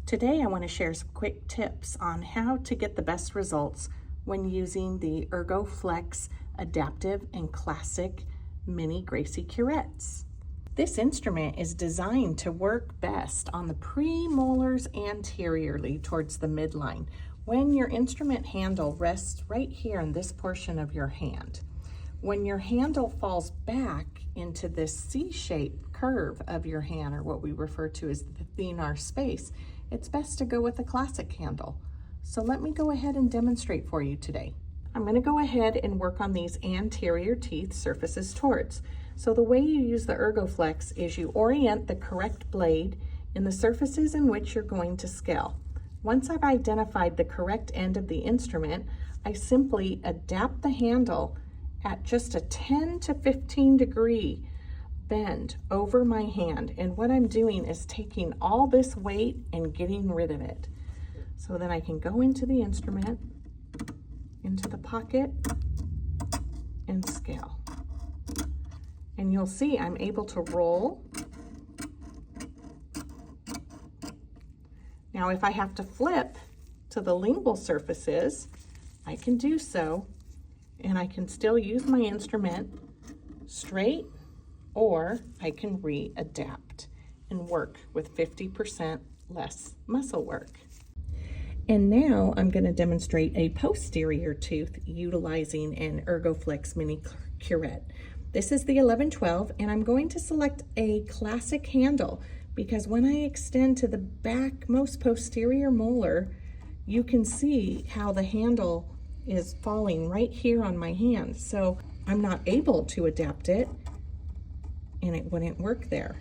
Today I want to share some quick tips on how to get the best results when using the ErgoFlex Adaptive and Classic Mini Gracie curettes. This instrument is designed to work best on the premolars anteriorly towards the midline when your instrument handle rests right here in this portion of your hand. When your handle falls back into this C-shaped curve of your hand, or what we refer to as the thenar space, it's best to go with a classic handle. So let me go ahead and demonstrate for you today. I'm going to go ahead and work on these anterior teeth surfaces towards. So the way you use the ErgoFlex is you orient the correct blade in the surfaces in which you're going to scale. Once I've identified the correct end of the instrument, I simply adapt the handle at just a 10 to 15 degree bend over my hand. And what I'm doing is taking all this weight and getting rid of it. So then I can go into the instrument, into the pocket, and scale. And you'll see I'm able to roll. Now if I have to flip to the lingual surfaces, I can do so, and I can still use my instrument straight, or I can readapt and work with 50% less muscle work. And now I'm going to demonstrate a posterior tooth utilizing an ErgoFlex Mini Curette. This is the 1112, and I'm going to select a classic handle because when I extend to the back most posterior molar, you can see how the handle is falling right here on my hand. So I'm not able to adapt it, and it wouldn't work there.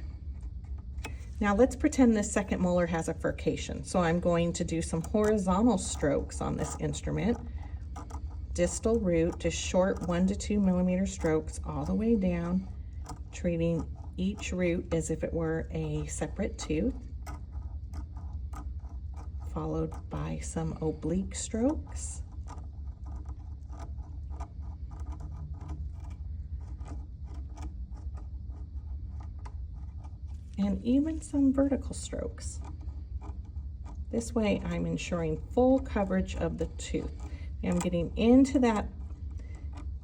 Now let's pretend this second molar has a furcation. So I'm going to do some horizontal strokes on this instrument. Distal root, just short 1 to 2 millimeter strokes all the way down, treating each root as if it were a separate tooth, followed by some oblique strokes. And even some vertical strokes. This way I'm ensuring full coverage of the tooth. I'm getting into that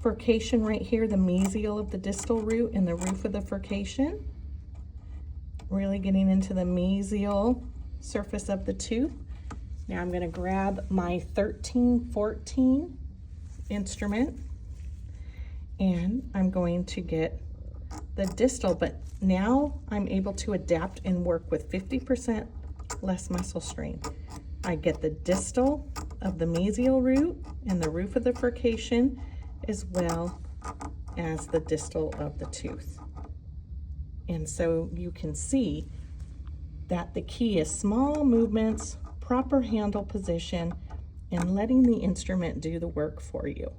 furcation right here, the mesial of the distal root and the roof of the furcation. Really getting into the mesial surface of the tooth. Now I'm going to grab my 1314 instrument, and I'm going to get the distal, but now I'm able to adapt and work with 50% less muscle strain. I get the distal of the mesial root and the roof of the furcation, as well as the distal of the tooth. And so you can see that the key is small movements, proper handle position, and letting the instrument do the work for you.